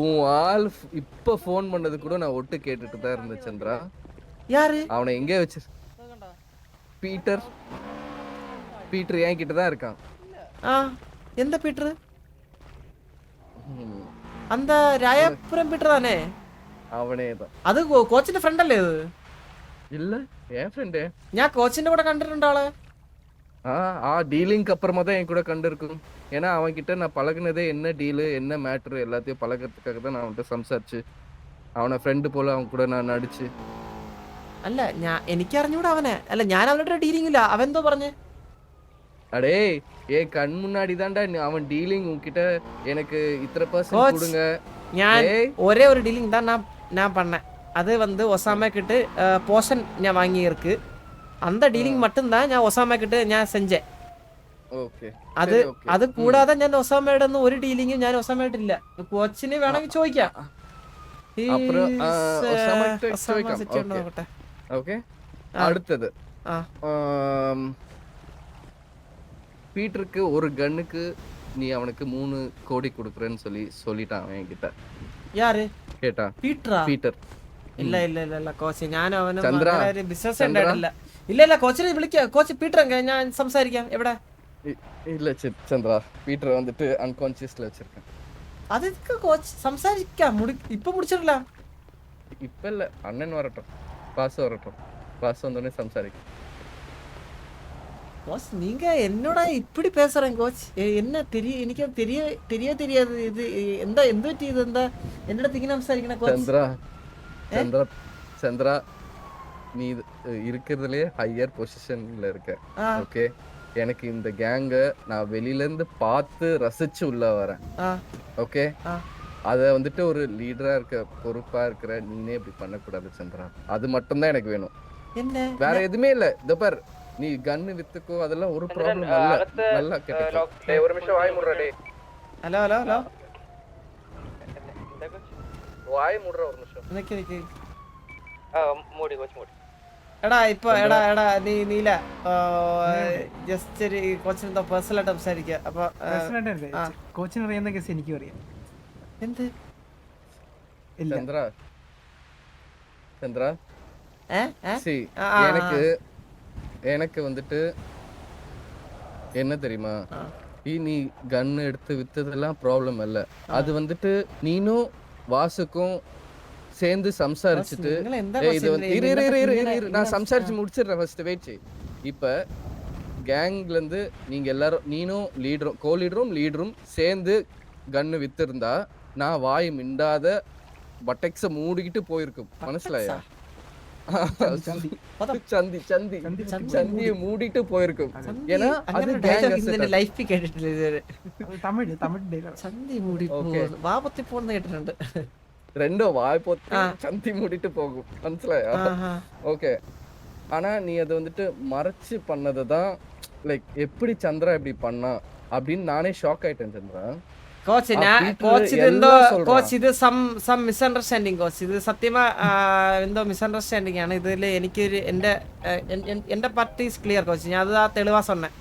உன் ஆள் இப்ப ஃபோன் பண்ணது கூட நான் ஒட்டு கேட்டுட்டு தான் இருந்தேன் சந்திரா. யாரு? அவனை எங்க வச்சு? பீட்டர். பீட்டர் என் கிட்ட தான் இருக்கான். எந்த பீட்டர்? அந்த ராயபுரம் பீட்டர் தானே? അവനേ தான். അത് കോച്ചിന്റെ ഫ്രണ്ട് അല്ലേ ഇത്? இல்ல, என் ஃப்ரெண்டு. ഞാൻ കോച്ചിന്റെ കൂടെ കണ്ടിട്ടുണ്ട് ആളെ. டீலிங்க்கு அப்புறமா தான் என் கூட கண்டிருக்கும். ஏன்னா அவன் கிட்ட நான் பழகுனதே என்ன டீலு என்ன மேட்ரு எல்லாத்தையும் பழகிறதுக்காக தான் நான் அவன்கிட்ட സംസാരിച്ച് അവനെ ഫ്രണ്ട് പോലെ അവൻ കൂടെ நான் நடிச்சு. അല്ല എനിക്ക് അറിഞ്ഞൂടാ അവനെ. അല്ല ഞാൻ അവനോട് ഡീലിംഗ് ഇല്ല. അവൻ എന്തോ പറഞ്ഞു? அடே ஏன் கண் முன்னாடி தான்டா அவன் டீலிங் உன்கிட்ட எனக்கு இத்தனை % கொடுங்க. ഞാൻ ഒരേ ഒരു ഡീലിംഗ് தான் நான் பண்ணேன். அது வந்து ஒசாமா கிட்ட போர்ஷன் நான் வாங்கி இருக்கு. அந்த டீலிங் மட்டும் தான் ഞാൻ ஒசாமா கிட்ட ഞാൻ செஞ்சேன். ഓക്കേ. അത് കൂടാതെ ഞാൻ ഒസാമയുടെ ഒന്നും ഒരു ഡീലിംഗും ഞാൻ ഒസാമയായിട്ടില്ല. കോച്ചിന് വേണമെങ്കിൽ ചോദിക്കാം. ஓகே. அடுத்தது பீட்டருக்கு ஒரு கன்னுக்கு நீ அவனுக்கு 3 கோடி கொடுக்குறேன்னு சொல்லிட்டான் அவன் என்கிட்ட. யாரு கேட்டா? பீட்டரா? பீட்டர். ഇല്ല ഇല്ല ഇല്ല ഇല്ല കോച്ച്, ഞാൻ അവന് ഒരു ബിസിനസ് ഉണ്ടായിട്ടില്ല. ഇല്ല ഇല്ല കോച്ചിനെ വിളിക്കാം. കോച്ച് പീറ്റർ എങ്ക? ഞാൻ സംസാരിക്കാം. എവിടെ? இல்ல சந்திரா, பீட்டர் வந்துட்டு அன்கான்ஷியஸ்ல வச்சிருக்கேன். அதுக்கு கோச் സംസാരിക്കാം. ഇപ്പൊ முடிச்சிடல. இப்ப இல்ல, அண்ணன் வரட்டும், பாஸ் வரட்டும், பாஸ் வந்தோடனே സംസാരിക്കാം. கோச் நீங்க என்னோட இப்படி பேசுறேன் கோச்? என்ன എനിക്ക് தெரியாது. இது എന്ത് പറ്റി? ഇത് എന്താ എന്റെ അടുത്ത് ഇങ്ങനെ സംസാരിക്കണ കോച്ച്? சந்திரா நீ இருக்கிறதுலயே ஹையர் பொசிஷன்ல இருக்க. ஓகே, எனக்கு இந்த கேங்க நான் வெளியில இருந்து பார்த்து ரசிச்சு உள்ள வரேன். ஓகே, அத வந்துட்டு ஒரு லீடரா இருக்க பொறுப்பா இருக்கிற நீனே இப்படி பண்ணக்கூடாது சந்திரா. அது மட்டும் தான் எனக்கு வேணும், வேற எதுவுமே இல்ல. இந்த பார், நீ கன்னு வித்துக்கோ, அதெல்லாம் ஒரு ப்ராப்ளம் இல்ல. நல்லா கேட்டுக்கோ. டேய் ஒரு நிமிஷம் வாய் மூடுடா. டேய் ஹலோ ஹலோ ஹலோ, வாய் மூடுற ஒரு நிமிஷம். നിക്ക് மூடி கோச் மூடி. എടാ ഇപ്പൊ എടാ നീല ജസ്റ്റ് ഒരു കോച്ചിനെന്തോ പേഴ്സണലായിട്ട് സംസാരിക്കുക. അപ്പൊ കോച്ചിന് അറിയാവുന്ന കേസ് എനിക്കും അറിയാം. എന്ത്? சந்திரா எனக்கு வந்துட்டு என்ன தெரியுமா, நீ கன் எடுத்து வித்ததெல்லாம் ப்ராப்ளம் இல்ல. அது வந்துட்டு நீனும் வாசுக்கும் சேர்ந்து சம்சாரிச்சுட்டு நான் சம்சாரிச்சு முடிச்சிடுறேன் ஃபர்ஸ்ட். வெயிட். இப்ப கேங்ல இருந்து நீங்க எல்லாரும், நீனும் லீடரும் கோ லீடரும் சேர்ந்து கன்னு வித்திருந்தா நான் வாய் மிண்டாத பட்டெக்ஸ மூடிக்கிட்டு போயிருக்கும். മനസ്സിലായോ? சந்தியை மூடிட்டு போயிருக்கும். ஏன்னா அது ലൈഫ് കേട്ടിട്ടില്ല. തമിഴ് சந்தி மூடி വാപത്തി പോന്ന് കേട്ടിട്ടുണ്ട്. ரெண்டும் வாய் போட்டு சந்தி மூடிட்டு போகும். മനസ്സിലായോ? ஓகே. ஆனா நீ அதை வந்துட்டு மறைச்சு பண்ணதை தான் லைக் எப்படி சந்திரா இப்படி பண்ணா அப்படின்னு நானே ஷாக் ஆயிட்டேன் சந்திரா. കോച്ച് ആ ഞാൻ പീറ്റർ കോച്ച് ഇത് എന്തോ എല്ലാം சொல்றான். കോച്ച് ഇത് സം മിസ്അണ്ടർസ്റ്റാൻഡിങ് കോച്ച് ഇത് സത്യമാ എന്തോ മിസ്അണ്ടർസ്റ്റാൻഡിങ് ആണ് ഇതിൽ എനിക്കൊരു എൻ്റെ പാർട്ടി ഈസ് ക്ലിയർ കോച്ച് ഞാൻ അത് ആ തെളിവാ சொன்னேன்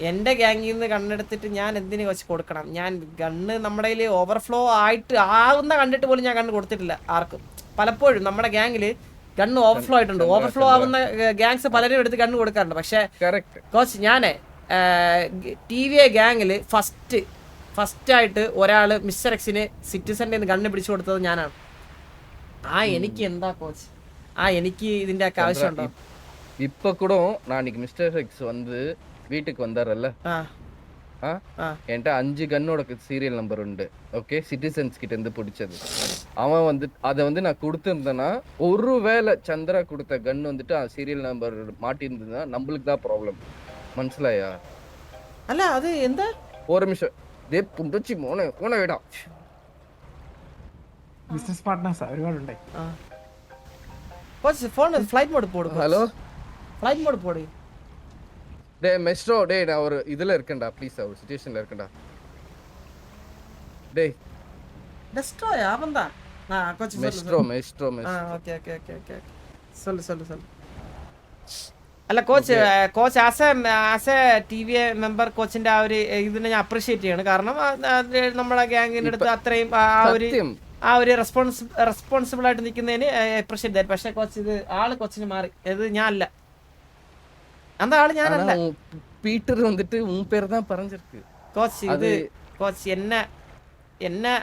എൻ്റെ ഗ്യാങ്ങിൽ നിന്ന് കണ്ണെടുത്തിട്ട് ഞാൻ എന്തിനു കോച്ച് കൊടുക്കണം ഞാൻ ഗണ്ണ് നമ്മുടെ കയ്യിൽ ഓവർഫ്ലോ ആയിട്ട് ആവുന്ന കണ്ടിട്ട് പോലും ഞാൻ കണ്ണ് കൊടുത്തിട്ടില്ല ആർക്കും പലപ്പോഴും നമ്മുടെ ഗ്യാങ്ങിൽ ഗണ്ണ് ഓവർഫ്ലോ ആയിട്ടുണ്ട് ഓവർഫ്ലോ ആവുന്ന ഗ്യാങ്സ് പലരും എടുത്ത് ഗണ്ണ് കൊടുക്കാറുണ്ട് പക്ഷേ കറക്റ്റ് കോച്ച് ഞാൻ TVA ഗ്യാങ്ങിൽ ഫസ്റ്റായിട്ട് ഒരാൾ മിസ്റ്റർ എക്സിന് സിറ്റിസന്റെ ഗണ്ണ് പിടിച്ചു കൊടുത്തത് ഞാനാണ് എനിക്ക് എന്താ കോച്ച് എനിക്ക് ഇതിന്റെ ഒക്കെ ആവശ്യമുണ്ടോ இப்ப கூட நான் இன்னைக்கு மிஸ்டர் எக்ஸ் வந்து வீட்டுக்கு வந்தாரல்ல என்கிட்ட 5 கன்னோட சீரியல் நம்பர் உண்டு ஓகே சிட்டிசன்ஸ் கிட்ட இருந்து பிடிச்சது அவன் வந்து அதை வந்து நான் கொடுத்துருந்தேன்னா ஒருவேளை சந்திரா கொடுத்த கன் வந்துட்டு சீரியல் நம்பர் மாட்டி இருந்ததுன்னா நம்மளுக்கு தான் ப்ராப்ளம் മനസ്സിലായാ അല്ല അത് എന്താ ഒരു നിമിഷം ദേ പുണ്ടച്ചി മോനെ ഫോണെ വിടാ ബിസിനസ് പാർട്ട്നേഴ്സ് ഒരുപാടുണ്ടായി. കോച്ച് ഫോൺ ഫ്ലൈറ്റ് മോഡ് പോട് ഹലോ ഫ്ലൈറ്റ് മോഡ് പോട് டே மெஸ்ட்ரோ டே நான் ஒரு இதுல இருக்கேன்டா ப்ளீஸ் ஒரு சிச்சுவேஷன்ல இருக்கேன்டா டேய் ഡെസ്ട്രോയ് അവന്താ coach maestro okay okay okay okay சொல்லு അല്ല coach as a TV member കോച്ചിന്റെ ആ ഒരു ഇതിനെ ഞാൻ അപ്രീഷിയേറ്റ് ചെയ്യാണ് കാരണം നമ്മുടെ ഗ്യാങ്ങിന്റെ അടുത്ത് അത്രയും ആ ഒരു റെസ്പോൺസിബിൾ ആയിട്ട് നിൽക്കുന്നതിന് അപ്രീഷിയേറ്റ് ചെയ്തു പക്ഷെ കോച്ച് ഇത് ആള് കോച്ചിന് മാറി ഇത് ഞാനല്ല அந்த ஆளு ഞാനല്ല பீட்டர் வந்துட்டு உன் பேர் தான் பறஞ்சிருக்கு കോച്ച് ഇത് കോച്ച് എന്നെ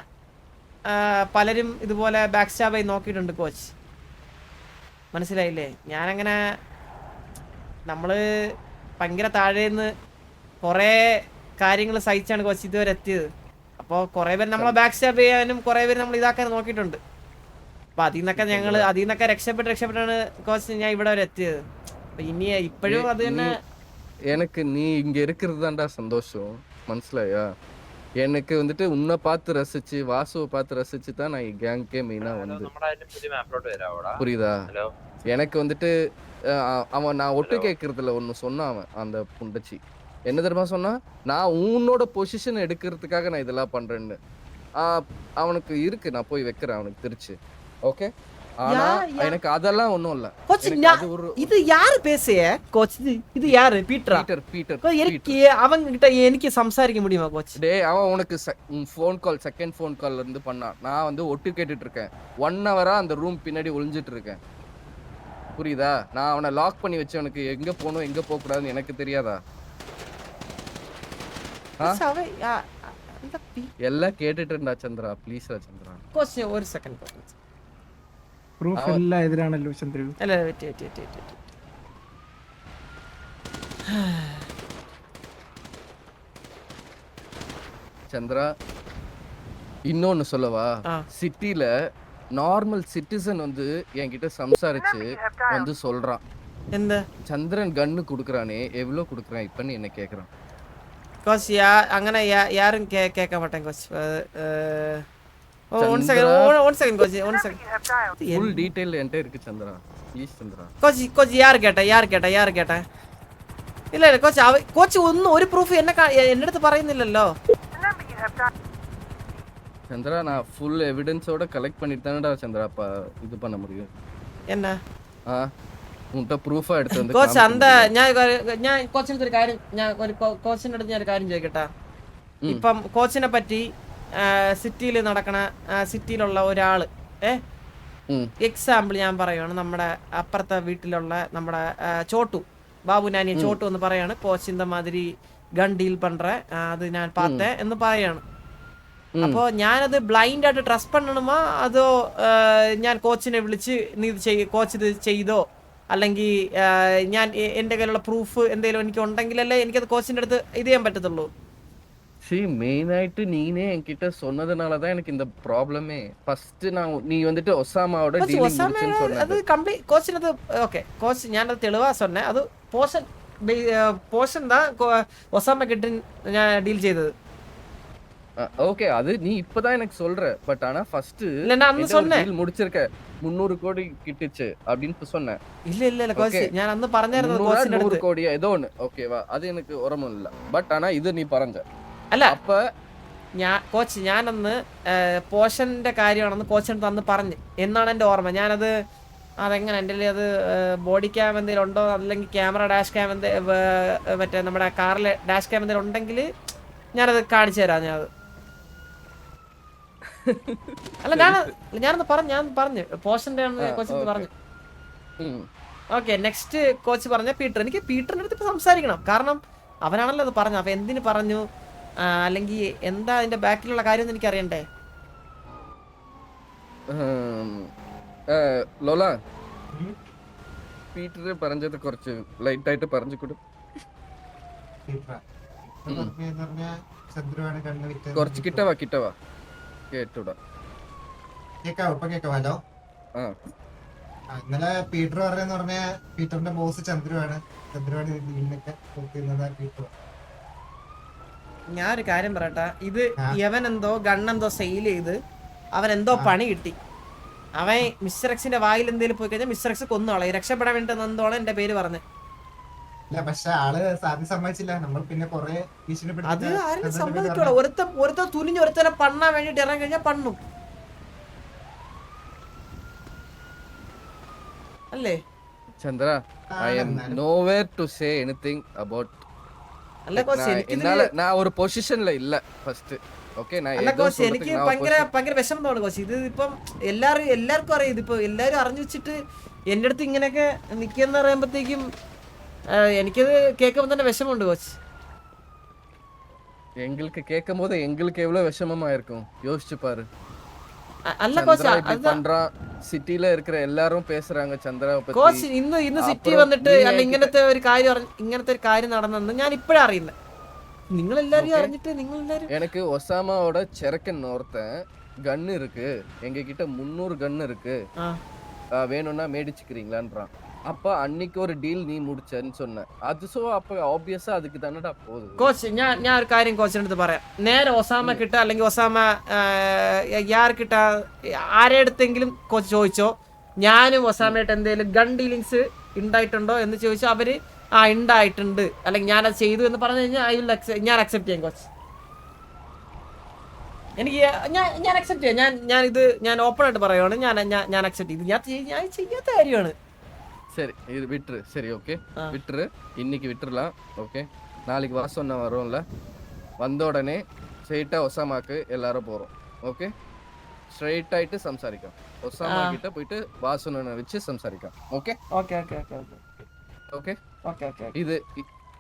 പലരും ഇതുപോലെ ബാക്ക് സ്റ്റാബായി നോക്കിയിട്ടുണ്ട് കോച്ച് മനസ്സിലായില്ലേ ഞാനങ്ങനെ നമ്മള് ഭയങ്കര താഴേന്ന് കുറേ കാര്യങ്ങൾ സഹിച്ചാണ് കോച്ച് ഇതുവരെ എത്തിയത് അപ്പോൾ കുറേ പേര് നമ്മളെ ബാക്ക് സ്റ്റാബ് ചെയ്യാനും കുറേ പേര് നമ്മൾ ഇതാക്കാനും നോക്കിയിട്ടുണ്ട് അപ്പൊ അതിൽ നിന്നൊക്കെ രക്ഷപ്പെട്ടാണ് കോച്ച് ഞാൻ ഇവിടെ വരെ എത്തിയത് ഇനി ഇപ്പോഴും അത് തന്നെ எனக்கு நீ இங்க இருக்கிறது தான்டா சந்தோஷம் மனசுலயா எனக்கு வந்துட்டு உன்னை பார்த்து ரசிச்சு வாசுவை பார்த்து ரசிச்சு தான் நான் கேங்கே மெயினா வந்து புரியுதா எனக்கு வந்துட்டு அவன் நான் ஒட்டு கேட்கறதுல ஒன்னு சொன்னான் அவன் அந்த புண்டச்சி என்ன தெரியுமா சொன்னா நான் உன்னோட பொசிஷன் எடுக்கிறதுக்காக நான் இதெல்லாம் பண்றேன்னு அவனுக்கு இருக்கு நான் போய் வைக்கிறேன் அவனுக்கு திருச்சு ஓகே ஆனா எனக்கு அதெல்லாம் ஒண்ணும் இல்ல இது யாரு பேசிய கோச் இது யாரு பீட்டரா பீட்டர் அவங்க கிட்ட எனக்கு சம்சாரிக்க முடியுமா கோச் டேய் அவன் உனக்கு ஃபோன் கால் செகண்ட் ஃபோன் கால்ல இருந்து பண்ணான் நான் வந்து ஒட்டு கேட்டுட்டு இருக்கேன் 1 ஹவரா அந்த ரூம் பின்னாடி ஒளிஞ்சிட்டு இருக்கேன் புரியுதா நான் அவனை லாக் பண்ணி வச்சு அவனுக்கு எங்க போகணும் எங்க போக கூடாதுன்னு எனக்கு தெரியாதா எல்லாம் கேட்டுட்டு இருந்தா சந்திரா ப்ளீஸ் சந்திரா கோச் ஒரு செகண்ட் கோச் പ്രൂഫ് എല്ലാം എതിരാണല്ലോ ചന്ദ്രു. അല്ല சந்திரா இன்னொன்னு சொல்லவா சிட்டில நார்மல் சிட்டிசன் வந்து என்கிட்ட சம்சாரிச்சு வந்து சொல்றான் என்ன சந்திரன் கன்னு குடுக்குறானே எவ்வளவு குடுக்குறான் இப்பன்னு என்ன கேக்குறான் கோச் അങ്ങനെ யாரும் கேட்க மாட்டேன் coach one second coach full detail என்கிட்ட இருக்கு சந்திரா ப்ளீஸ் சந்திரா കോച്ച് யார் கேட்டா இல்ல കോച്ച് കോച്ച് ഒന്നും ഒരു പ്രൂഫ് എന്റെ അടുത്ത് പറയുന്നില്ലല്ലോ சந்திரா நான் ஃபுல் எவிடன்ஸோட கலெக்ட் பண்ணிட்டு தானடா சந்திரா இது பண்ண முடியும் என்ன உன்கிட்ட ப்ரூஃபா எடுத்து வந்து കോച്ച് ഞാൻ കോച്ചിന്റെ ഒരു കാര്യം കോച്ചിന്റെ അടുത്ത് ഞാൻ ഒരു കാര്യം ചോദിക്കട്ടെ ഇപ്പം കോച്ചിനെ പറ്റി സിറ്റിയിൽ നടക്കണ സിറ്റിയിലുള്ള ഒരാള് എക്സാമ്പിൾ ഞാൻ പറയുവാണ് നമ്മുടെ അപ്പുറത്തെ വീട്ടിലുള്ള നമ്മുടെ ചോട്ടു ബാബു നാനി ചോട്ടു എന്ന് പറയാണ് കോച്ച് இந்த மாதிரி ഗൺ ഡീൽ പண்ற അത് ഞാൻ பார்த்தேன் എന്ന് പറയാണ് അപ്പോ ഞാനത് ബ്ലൈൻഡ് ആയിട്ട് ട്രസ്റ്റ് பண்ணணுமா അതോ ഞാൻ കോച്ചിനെ വിളിച്ച് നീ കോച്ച് ഇത് ചെയ്തോ അല്ലെങ്കിൽ ഞാൻ എൻ്റെ കയ്യിലുള്ള പ്രൂഫ് എന്തെങ്കിലും എനിക്ക് ഉണ്ടെങ്കിലല്ലേ എനിക്കത് കോച്ചിന്റെ അടുത്ത് ഇത് ചെയ്യാൻ പറ്റത്തുള്ളൂ மெயின் ஆயிட்டு நீனே என்கிட்ட சொன்னதுனாலதான் எனக்கு இந்த ப்ராப்ளமே ஃபர்ஸ்ட் நான் நீ வந்துட்டு ஒசாமாவோட டீலிங் முடிச்சேன்னு சொன்னது அது கம்ப்ளீட் கோச்சினது ஓகே கோச் ഞാനത് തെളിവാ சொன்னேன் அது போர்ஷன் தான் ஒசாமா கிட்ட ഞാൻ ഡീൽ ചെയ്തது ஓகே அது நீ இப்பதான் எனக்கு சொல்ற பட் ஆனா ஃபர்ஸ்ட் இல்ல நான் அന്ന് சொன்னேன் டீல் முடிச்சிருக்க 300 கோடி கிட்டிச்சு அப்படினு சொன்னேன் இல்ல கோச் ഞാൻ അന്ന് പറഞ്ഞായിരുന്നു കോച്ചിന്റെ അടുത്ത് 100 கோடி ஏதோ ஒன்னு ஓகேவா அது எனக்கு உரமும் இல்ல பட் ஆனா இது நீ பறஞ்ச അല്ല அப்ப കോച്ച് ഞാനന്ന് പോഷന്റെ കാര്യമാണെന്ന് കോച്ചിനടുത്ത് അന്ന് പറഞ്ഞു എന്നാണ് എൻ്റെ ഓർമ്മ. ഞാനത് അതെങ്ങനെ എൻ്റെ അത് ബോഡി ക്യാം എന്തെങ്കിലും ഉണ്ടോ അല്ലെങ്കിൽ ക്യാമറ ഡാഷ് ക്യാം മറ്റേ നമ്മുടെ കാറിലെ ഡാഷ് ക്യാം എന്തെങ്കിലും ഉണ്ടെങ്കിൽ ഞാനത് കാണിച്ചു തരാം. ഞാനത് അല്ല ഞാനൊന്ന് പറഞ്ഞു പോഷന്റെ കോച്ചിന് പറഞ്ഞു. ഓക്കെ, നെക്സ്റ്റ് കോച്ച് പറഞ്ഞ പീറ്റർ. എനിക്ക് പീറ്ററിന്റെ അടുത്ത് ഇപ്പൊ സംസാരിക്കണം, കാരണം അവനാണല്ലോ അത് പറഞ്ഞു. അപ്പൊ എന്തിനു പറഞ്ഞു, അല്ലെങ്കിൽ എന്താ അതിന്റെ ബാക്കിലുള്ള കാര്യം എന്ന് എനിക്ക് അറിയണ്ടേ. ലോല പീറ്റർ പറഞ്ഞത് കുറച്ച് ലൈറ്റ് ആയിട്ട് പറഞ്ഞു കൊടുക്കും. കുറച്ച് കിട്ടവാ കേട്ടൂടാ. കേക്കാവോ? ഇന്നലെ പീറ്റർ പറഞ്ഞെന്ന് പറഞ്ഞ പീറ്ററിന്റെ ബോസ് ചന്ദ്രുവാണ് ഡീലിനൊക്കെ പീറ്റർ. ഞാനൊരു കാര്യം പറയട്ടെ, ഇത് യവൻ എന്തോ ഗണ്ണെന്തോ സെയിൽ ചെയ്ത് അവൻ എന്തോ പണി കിട്ടി. അവൻ മിസ്റ്റർ എക്സിന്റെ വായിൽ എന്തെങ്കിലും പോയി കഴിഞ്ഞാൽ മിസ്റ്റർ എക്സ് കൊന്നോളെ രക്ഷപ്പെടാൻ വേണ്ടി എന്തോളം എന്റെ പേര് പറഞ്ഞു. പക്ഷെ ആള് സാധ്യത സമ്മതിച്ചില്ല. നമ്മൾ പിന്നെ കൊറേ അത് ആരും സമ്മതിക്കോളൂ. ഒരുത്ത തുനിഞ്ഞ് ഒരുത്തനെ പണ്ണാൻ വേണ്ടിട്ട് ഇറങ്ങി കഴിഞ്ഞാൽ പണ്ണും അല്ലേ Chandra, I am nowhere to say anything about. അല്ല കോച്ച്, நான் ஒரு പൊസിഷനിൽ ഇല്ല ഫസ്റ്റ്. ഓക്കേ, അല്ല കോച്ച്, എനിക്ക് ഭയങ്കര വിഷമം തോന്നുന്നു കോച്ച്. ഇത് ഇപ്പം എല്ലാവർക്കും അറിയാം. ഇതിപ്പോ എല്ലാരും അറിഞ്ഞു വെച്ചിട്ട് എന്റെ അടുത്ത് ഇങ്ങനെയൊക്കെ നിക്കുന്ന പറയുമ്പോഴത്തേക്കും എനിക്കത് കേൾക്കുമ്പോൾ തന്നെ വിഷമമുണ്ട് കോച്ച്. எங்களுக்கு கேட்கும்போது எங்களுக்கு எவ்வளவு விஷமமா இருக்கும் யோசிச்சு பாரு. അല്ല കോച്ച്, സിറ്റിയിல இருக்கிற എല്ലാരും பேசுறாங்க ചന്ദ്രയെ പറ്റി. കോച്ച് ഇന്ന് സിറ്റി വന്നിട്ട് അല്ല ഇങ്ങനത്തെ ഒരു കാര്യം നടന്നെന്ന് ഞാൻ ഇപ്പോഴാ അറിയുന്നത്. നിങ്ങൾ എല്ലാരും അറിഞ്ഞിട്ട് எனக்கு ஒசாமாவோட செரக்கன் ஒருத்தன் கன் இருக்கு, எங்க கிட்ட 300 கன் இருக்கு, வேணும்னா மேடிச்சுக்கிறீங்களான்றான். அப்ப அன்னைக்கு ஒரு டீல் நீ முடிச்சன்னு சொன்ன. அது സോ அப்ப obviously அதுக்கு தானடா போகுது. കോച്ച് ഞാൻ ഒരു കാര്യം കോച്ചിന്റെ അടുത്ത് പറയാം. നേരെ ഒസാമ കിട്ട അല്ലെങ്കിൽ ഒസാമ യാർക്കിട്ട ആരെ അടുത്തെങ്കിലും കോച്ച് ചോദിച്ചോ, ഞാനും ഒസാമയായിട്ട് എന്തെങ്കിലും ഗൺ ഡീലിങ്സ് ഉണ്ടായിട്ടുണ്ടോ എന്ന് ചോദിച്ചാൽ അവര് ഉണ്ടായിട്ടുണ്ട് അല്ലെങ്കിൽ ഞാനത് ചെയ്തു എന്ന് പറഞ്ഞു കഴിഞ്ഞാൽ ഞാൻ അക്സെപ്റ്റ് ചെയ്യാം കോച്ച്. എനിക്ക് ഞാൻ അക്സെപ്റ്റ് ചെയ്യാം. ഞാൻ ഓപ്പൺ ആയിട്ട് പറയുവാണ്, ഞാൻ അക്സെപ്റ്റ് ചെയ്തു. ഞാൻ ചെയ്യാത്ത കാര്യമാണ്. சரி, இது விட்டுரு. சரி, ஓகே, விட்டுரு. இன்னைக்கு விட்டுறலாம். ஓகே, நாளைக்கு வர சொன்ன வரோம்ல, வந்த உடனே ஸ்ட்ரெயிட்டா ஒசாமாக்கு எல்லாரும் போறோம். ஓகே, ஸ்ட்ரெயிட் ஆயிட்டு സംസാരിക്കാം. ஒசாமா கிட்ட போயிட்டு வாசனை வச்சு സംസാരിക്കാം. Okay okay okay okay okay okay okay. இது